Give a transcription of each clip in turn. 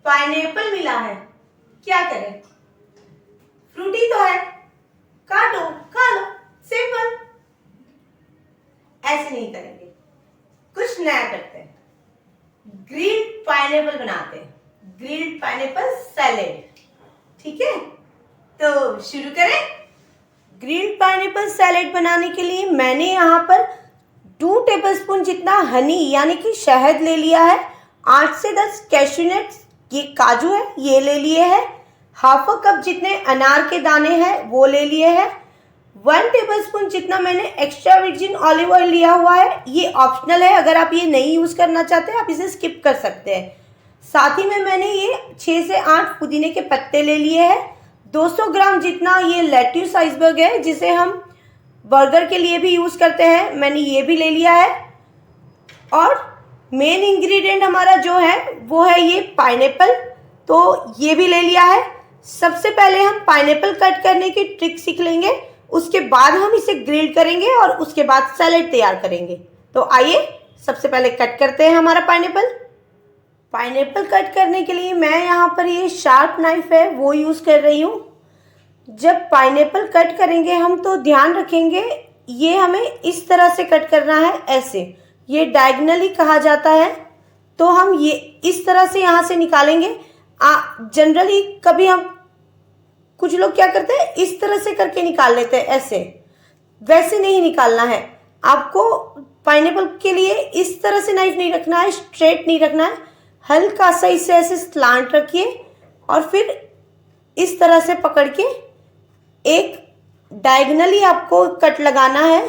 Pineapple मिला है, क्या करें? फ्रूटी तो है, काटो खा लो, सिंपल। ऐसे नहीं करेंगे, कुछ नया करते हैं। ग्रिल्ड पाइनएप्पल बनाते हैं, ग्रिल्ड पाइनएप्पल सैलेड। ठीक है, तो शुरू करें। ग्रिल्ड पाइनएप्पल सैलेड बनाने के लिए मैंने यहाँ पर 2 टेबलस्पून जितना हनी यानी कि शहद ले लिया है। 8 से 10 कैश्यूनट्स, ये काजू है, ये ले लिए हैं। हाफ अ कप जितने अनार के दाने हैं वो ले लिए हैं। 1 टेबलस्पून जितना मैंने एक्स्ट्रा वर्जिन ऑलिव ऑयल लिया हुआ है, ये ऑप्शनल है, अगर आप ये नहीं यूज़ करना चाहते आप इसे स्किप कर सकते हैं। साथ ही में मैंने ये 6 से 8 पुदीने के पत्ते ले लिए हैं। 200 ग्राम जितना ये लेट्यूस आइसबर्ग है, जिसे हम बर्गर के लिए भी यूज़ करते हैं, मैंने ये भी ले लिया है। और मेन इंग्रेडिएंट हमारा जो है वो है ये पाइनएप्पल, तो ये भी ले लिया है। सबसे पहले हम पाइनएप्पल कट करने की ट्रिक सीख लेंगे, उसके बाद हम इसे ग्रिल करेंगे और उसके बाद सैलेड तैयार करेंगे। तो आइए सबसे पहले कट करते हैं हमारा पाइनएप्पल। पाइनएप्पल कट करने के लिए मैं यहाँ पर ये शार्प नाइफ है वो यूज़ कर रही हूँ। जब पाइनएप्पल कट करेंगे हम तो ध्यान रखेंगे ये हमें इस तरह से कट करना है, ऐसे, ये डायगोनली कहा जाता है। तो हम ये इस तरह से यहाँ से निकालेंगे। जनरली कभी हम कुछ लोग क्या करते हैं इस तरह से करके निकाल लेते हैं, ऐसे, वैसे नहीं निकालना है आपको। पाइनएप्पल के लिए इस तरह से नाइफ नहीं रखना है, स्ट्रेट नहीं रखना है, हल्का सा इसे ऐसे स्लांट रखिए और फिर इस तरह से पकड़ के एक डायगोनली आपको कट लगाना है,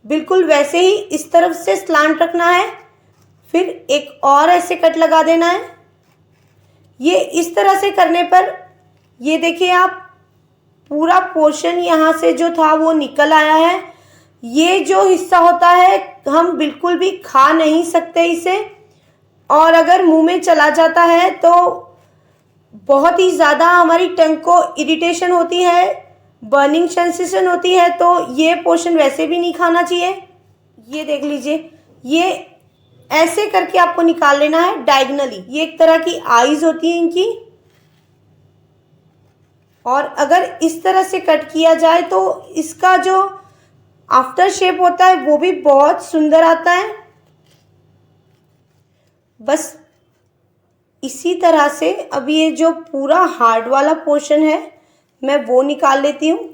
बिल्कुल वैसे ही इस तरफ से स्लांट रखना है, फिर एक और ऐसे कट लगा देना है। ये इस तरह से करने पर ये देखिए आप, पूरा पोर्शन यहाँ से जो था वो निकल आया है। ये जो हिस्सा होता है हम बिल्कुल भी खा नहीं सकते इसे, और अगर मुंह में चला जाता है तो बहुत ही ज़्यादा हमारी टंग को इरिटेशन होती है, बर्निंग सेंसेशन होती है, तो ये पोर्शन वैसे भी नहीं खाना चाहिए। ये देख लीजिए, ये ऐसे करके आपको निकाल लेना है डायगोनली। ये एक तरह की आईज होती है इनकी, और अगर इस तरह से कट किया जाए तो इसका जो आफ्टर शेप होता है वो भी बहुत सुंदर आता है। बस इसी तरह से अब ये जो पूरा हार्ड वाला पोर्शन है मैं वो निकाल लेती हूँ।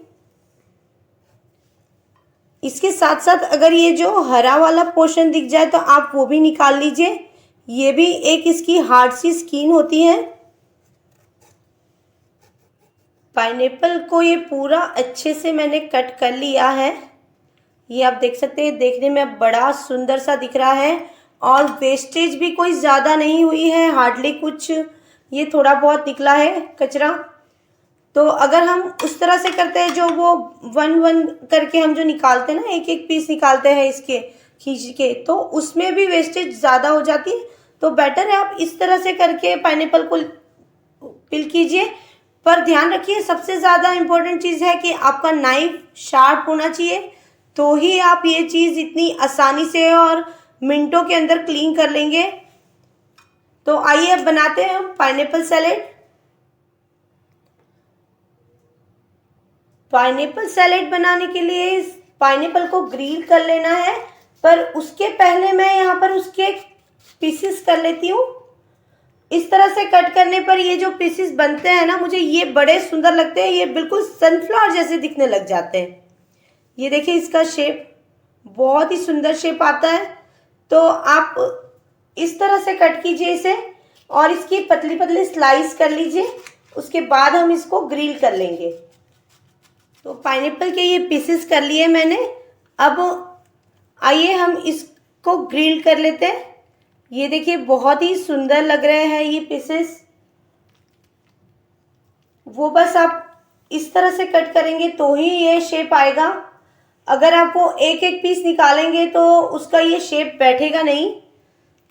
इसके साथ साथ अगर ये जो हरा वाला पोर्शन दिख जाए तो आप वो भी निकाल लीजिए, ये भी एक इसकी हार्ड सी स्किन होती है। पाइनएप्पल को ये पूरा अच्छे से मैंने कट कर लिया है, ये आप देख सकते हैं, देखने में बड़ा सुंदर सा दिख रहा है और वेस्टेज भी कोई ज़्यादा नहीं हुई है, हार्डली कुछ ये थोड़ा बहुत निकला है कचरा। तो अगर हम उस तरह से करते हैं जो वो 1-1 करके हम जो निकालते हैं ना, एक एक पीस निकालते हैं इसके खींच के, तो उसमें भी वेस्टेज ज़्यादा हो जाती है। तो बेटर है आप इस तरह से करके पाइनएप्पल को पिल कीजिए। पर ध्यान रखिए सबसे ज़्यादा इम्पोर्टेंट चीज़ है कि आपका नाइफ शार्प होना चाहिए, तो ही आप ये चीज़ इतनी आसानी से और मिनटों के अंदर क्लीन कर लेंगे। तो आइए अब बनाते हैं हम पाइनएप्पल सैलेड। पाइनएप्पल सैलेड बनाने के लिए पाइनएप्पल को ग्रिल कर लेना है, पर उसके पहले मैं यहाँ पर उसके पीसेस कर लेती हूँ। इस तरह से कट करने पर ये जो पीसेस बनते हैं ना, मुझे ये बड़े सुंदर लगते हैं, ये बिल्कुल सनफ्लावर जैसे दिखने लग जाते हैं। ये देखिए इसका शेप बहुत ही सुंदर शेप आता है। तो आप इस तरह से कट कीजिए इसे और इसकी पतली पतली स्लाइस कर लीजिए, उसके बाद हम इसको ग्रिल कर लेंगे। तो पाइनएप्पल के ये पीसेस कर लिए मैंने। अब आइए हम इसको ग्रिल कर लेते हैं। ये देखिए बहुत ही सुंदर लग रहे हैं ये पीसेस। वो बस आप इस तरह से कट करेंगे तो ही ये शेप आएगा। अगर आप वो एक एक पीस निकालेंगे तो उसका ये शेप बैठेगा नहीं।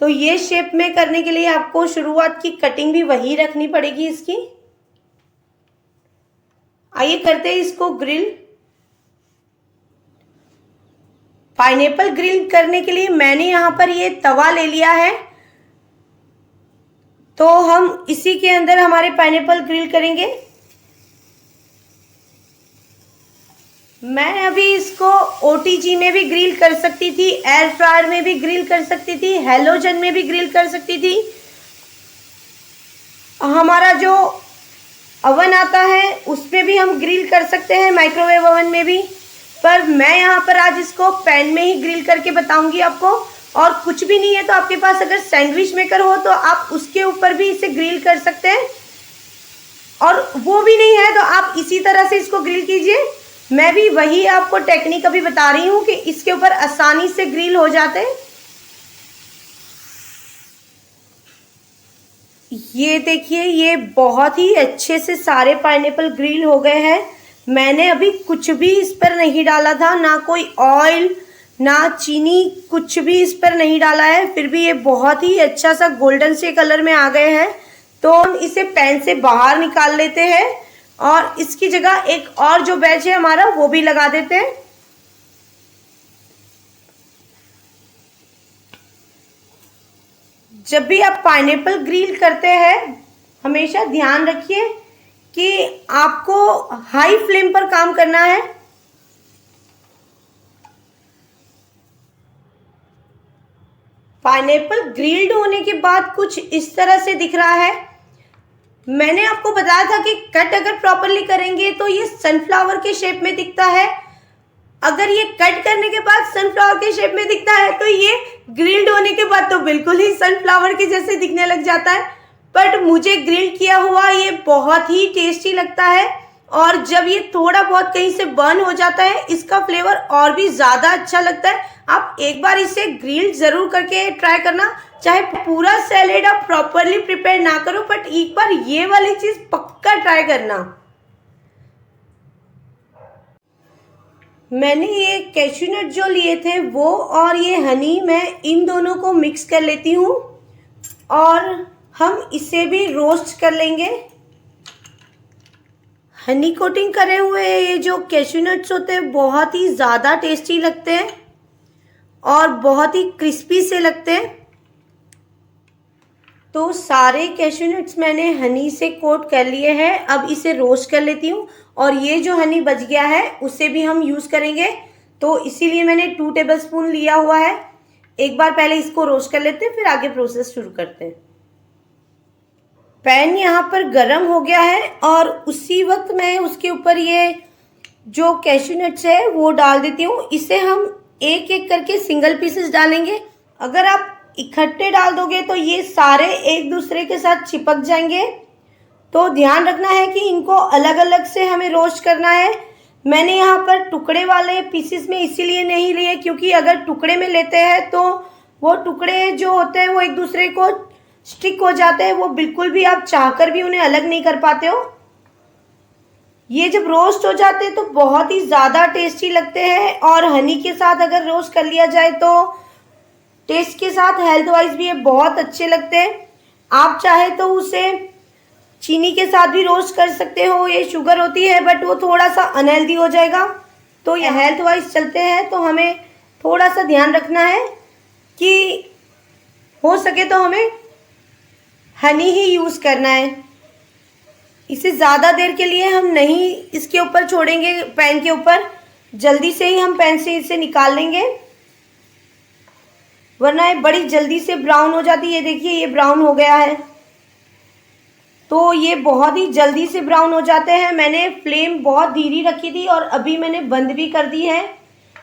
तो ये शेप में करने के लिए आपको शुरुआत की कटिंग भी वही रखनी पड़ेगी इसकी। आइए करते हैं इसको ग्रिल। पाइनएप्पल ग्रिल करने के लिए मैंने यहाँ पर ये तवा ले लिया है। तो हम इसी के अंदर हमारे पाइनएप्पल ग्रिल करेंगे। मैं अभी इसको ओटीजी में भी ग्रिल कर सकती थी, एयर फ्रायर में भी ग्रिल कर सकती थी, हैलोजन में भी ग्रिल कर सकती थी। हमारा जो अवन आता है उसमें भी हम ग्रिल कर सकते हैं, माइक्रोवेव ओवन में भी। पर मैं यहाँ पर आज इसको पैन में ही ग्रिल करके बताऊंगी आपको। और कुछ भी नहीं है तो आपके पास अगर सैंडविच मेकर हो तो आप उसके ऊपर भी इसे ग्रिल कर सकते हैं, और वो भी नहीं है तो आप इसी तरह से इसको ग्रिल कीजिए। मैं भी वही आपको टेक्निक अभी बता रही हूँ कि इसके ऊपर आसानी से ग्रिल हो जाते हैं। ये देखिए, ये बहुत ही अच्छे से सारे पाइनएप्पल ग्रिल हो गए हैं। मैंने अभी कुछ भी इस पर नहीं डाला था, ना कोई ऑयल ना चीनी, कुछ भी इस पर नहीं डाला है, फिर भी ये बहुत ही अच्छा सा गोल्डन से कलर में आ गए हैं। तो हम इसे पैन से बाहर निकाल लेते हैं और इसकी जगह एक और जो बैच है हमारा वो भी लगा देते हैं। जब भी आप पाइनएप्पल ग्रिल करते हैं हमेशा ध्यान रखिए कि आपको हाई फ्लेम पर काम करना है। पाइनएप्पल ग्रिल्ड होने के बाद कुछ इस तरह से दिख रहा है। मैंने आपको बताया था कि कट अगर प्रॉपरली करेंगे तो ये सनफ्लावर के शेप में दिखता है। अगर ये कट करने के बाद सनफ्लावर के शेप में दिखता है तो ये ग्रिल्ड होने के बाद तो बिल्कुल ही सनफ्लावर के जैसे दिखने लग जाता है। बट मुझे ग्रिल किया हुआ ये बहुत ही टेस्टी लगता है, और जब ये थोड़ा बहुत कहीं से बर्न हो जाता है इसका फ्लेवर और भी ज़्यादा अच्छा लगता है। आप एक बार इसे ग्रिल ज़रूर करके ट्राई करना। चाहे पूरा सैलेड आप प्रॉपरली प्रिपेयर ना करो, बट एक बार ये वाली चीज़ पक्का ट्राई करना। मैंने ये कैश्यू नट जो लिए थे वो और ये हनी, मैं इन दोनों को मिक्स कर लेती हूँ और हम इसे भी रोस्ट कर लेंगे। हनी कोटिंग करे हुए ये जो कैश्यू नट्स होते हैं बहुत ही ज़्यादा टेस्टी लगते हैं और बहुत ही क्रिस्पी से लगते हैं। तो सारे कैश्यू नट्स मैंने हनी से कोट कर लिए हैं। अब इसे रोस्ट कर लेती हूँ, और ये जो हनी बच गया है उसे भी हम यूज़ करेंगे, तो इसीलिए मैंने 2 टेबलस्पून लिया हुआ है। एक बार पहले इसको रोस्ट कर लेते हैं, फिर आगे प्रोसेस शुरू करते हैं। पैन यहाँ पर गरम हो गया है और उसी वक्त मैं उसके ऊपर ये जो कैश्यू नट्स है वो डाल देती हूँ। इसे हम एक एक करके सिंगल पीसेस डालेंगे। अगर आप इकट्ठे डाल दोगे तो ये सारे एक दूसरे के साथ चिपक जाएंगे, तो ध्यान रखना है कि इनको अलग अलग से हमें रोस्ट करना है। मैंने यहाँ पर टुकड़े वाले पीसेस में इसीलिए नहीं लिए क्योंकि अगर टुकड़े में लेते हैं तो वो टुकड़े जो होते हैं वो एक दूसरे को स्टिक हो जाते हैं, वो बिल्कुल भी आप चाहकर भी उन्हें अलग नहीं कर पाते हो। ये जब रोस्ट हो जाते हैं तो बहुत ही ज़्यादा टेस्टी लगते हैं, और हनी के साथ अगर रोस्ट कर लिया जाए तो टेस्ट के साथ हेल्थ वाइज भी ये बहुत अच्छे लगते हैं। आप चाहे तो उसे चीनी के साथ भी रोस्ट कर सकते हो, ये शुगर होती है बट वो थोड़ा सा अनहेल्दी हो जाएगा। तो ये हेल्थ वाइज चलते हैं तो हमें थोड़ा सा ध्यान रखना है कि हो सके तो हमें हनी ही यूज़ करना है। इसे ज़्यादा देर के लिए हम नहीं इसके ऊपर छोड़ेंगे, पैन के ऊपर जल्दी से ही हम पैन से इसे निकाल लेंगे, वरना ये बड़ी जल्दी से ब्राउन हो जाती है। ये देखिए ये ब्राउन हो गया है, तो ये बहुत ही जल्दी से ब्राउन हो जाते हैं। मैंने फ्लेम बहुत धीरे रखी थी और अभी मैंने बंद भी कर दी है।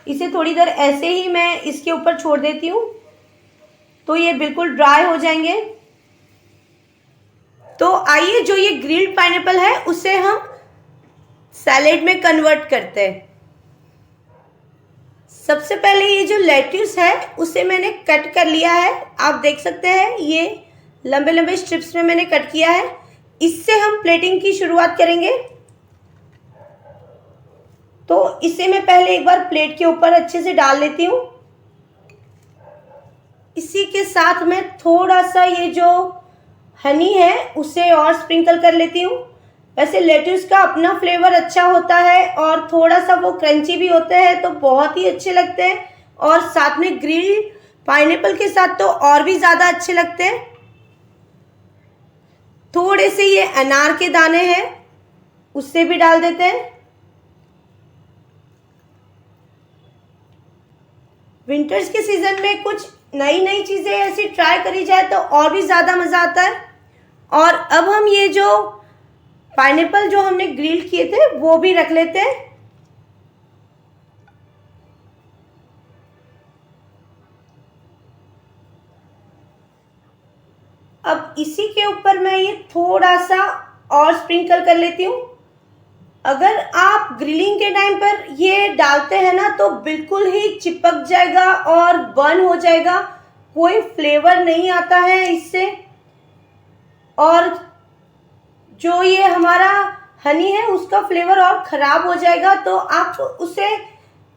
इसे थोड़ी देर ऐसे ही मैं इसके ऊपर छोड़ देती हूँ तो ये बिल्कुल ड्राई हो जाएंगे। तो आइए जो ये ग्रिल्ड पाइनएप्पल है उसे हम सैलेड में कन्वर्ट करते हैं। सबसे पहले ये जो लेट्यूस है उसे मैंने कट कर लिया है। आप देख सकते हैं ये लंबे लंबे स्ट्रिप्स में मैंने कट किया है। इससे हम प्लेटिंग की शुरुआत करेंगे। तो इसे मैं पहले एक बार प्लेट के ऊपर अच्छे से डाल लेती हूँ। इसी के साथ मैं थोड़ा सा ये जो हनी है उसे और स्प्रिंकल कर लेती हूँ। वैसे लेट्यूस का अपना फ्लेवर अच्छा होता है और थोड़ा सा वो क्रंची भी होते हैं तो बहुत ही अच्छे लगते हैं, और साथ में ग्रिल्ड पाइनएप्पल के साथ तो और भी ज़्यादा अच्छे लगते हैं। थोड़े से ये अनार के दाने हैं, उससे भी डाल देते हैं। विंटर्स के सीजन में कुछ नई नई चीजें ऐसी ट्राई करी जाए तो और भी ज्यादा मजा आता है। और अब हम ये जो पाइनएप्पल जो हमने ग्रिल किए थे वो भी रख लेते हैं। अब इसी के ऊपर मैं ये थोड़ा सा और स्प्रिंकल कर लेती हूँ। अगर आप ग्रिलिंग के टाइम पर ये डालते हैं ना तो बिल्कुल ही चिपक जाएगा और बर्न हो जाएगा, कोई फ्लेवर नहीं आता है इससे। और जो ये हमारा हनी है उसका फ्लेवर और ख़राब हो जाएगा, तो आप उसे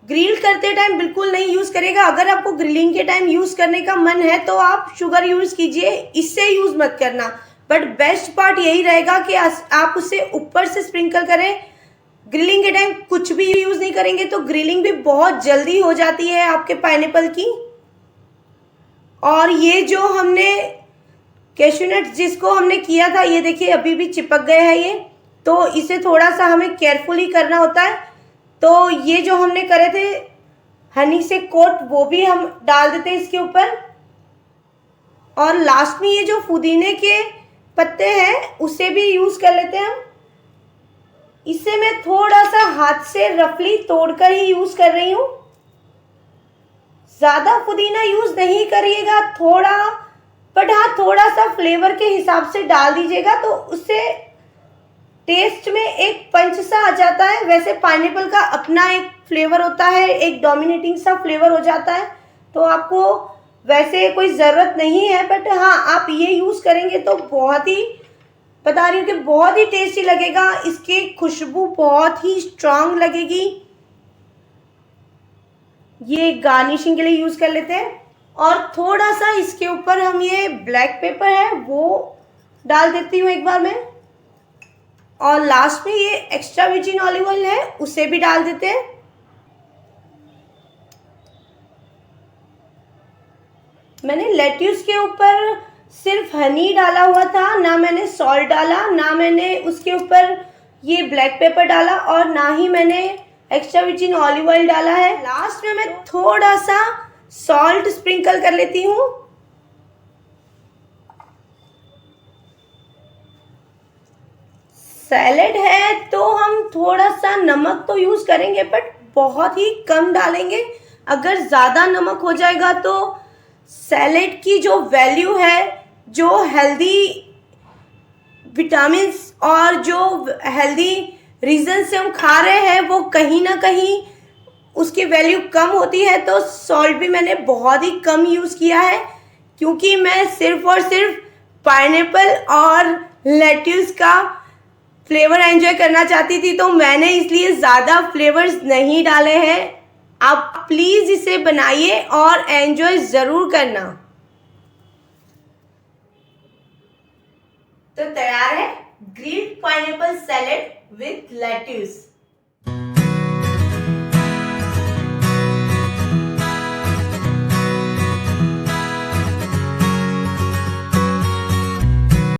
ग्रिल करते टाइम बिल्कुल नहीं यूज़ करेगा। अगर आपको ग्रिलिंग के टाइम यूज़ करने का मन है तो आप शुगर यूज़ कीजिए, इससे यूज़ मत करना। बट बेस्ट पार्ट यही रहेगा कि आप उसे ऊपर से स्प्रिंकल करें। ग्रिलिंग के टाइम कुछ भी यूज़ नहीं करेंगे तो ग्रिलिंग भी बहुत जल्दी हो जाती है आपके पाइनएप्पल की। और ये जो हमने कैश्यू नट जिसको हमने किया था, ये देखिए अभी भी चिपक गए हैं ये, तो इसे थोड़ा सा हमें केयरफुली करना होता है। तो ये जो हमने करे थे हनी से कोट, वो भी हम डाल देते हैं इसके ऊपर। और लास्ट में ये जो पुदीने के पत्ते हैं उसे भी यूज़ कर लेते हैं हम। इसे मैं थोड़ा सा हाथ से रफली तोड़कर ही यूज़ कर रही हूँ। ज़्यादा पुदीना यूज़ नहीं करिएगा, थोड़ा, बट हाँ थोड़ा सा फ्लेवर के हिसाब से डाल दीजिएगा तो उससे टेस्ट में एक पंच सा आ जाता है। वैसे पाइनएप्पल का अपना एक फ्लेवर होता है, एक डोमिनेटिंग सा फ्लेवर हो जाता है, तो आपको वैसे कोई ज़रूरत नहीं है। बट हाँ आप ये यूज़ करेंगे तो बहुत ही, बता रही हूँ कि बहुत ही टेस्टी लगेगा। इसकी खुशबू बहुत ही स्ट्रांग लगेगी। ये गार्निशिंग के लिए यूज़ कर लेते हैं। और थोड़ा सा इसके ऊपर हम ये ब्लैक पेपर है वो डाल देती हूँ एक बार मैं। और लास्ट में ये एक्स्ट्रा वर्जिन ऑलिव ऑयल है उसे भी डाल देते हैं। मैंने लेट्यूस के ऊपर सिर्फ हनी डाला हुआ था, ना मैंने सॉल्ट डाला, ना मैंने उसके ऊपर ये ब्लैक पेपर डाला, और ना ही मैंने एक्स्ट्रा वर्जिन ऑलिव ऑयल डाला है। लास्ट में मैं थोड़ा सा सॉल्ट स्प्रिंकल कर लेती हूँ। सैलेड है तो हम थोड़ा सा नमक तो यूज़ करेंगे बट बहुत ही कम डालेंगे। अगर ज़्यादा नमक हो जाएगा तो सैलेड की जो वैल्यू है, जो हेल्दी विटामिन्स और जो हेल्दी रीज़न से हम खा रहे हैं, वो कहीं ना कहीं उसकी वैल्यू कम होती है। तो सॉल्ट भी मैंने बहुत ही कम यूज़ किया है, क्योंकि मैं सिर्फ और सिर्फ पाइनएप्पल और लेट्यूस का फ्लेवर एंजॉय करना चाहती थी, तो मैंने इसलिए ज़्यादा फ्लेवर्स नहीं डाले हैं। आप प्लीज़ इसे बनाइए और एंजॉय ज़रूर करना। तो तैयार है grilled pineapple salad with lettuce.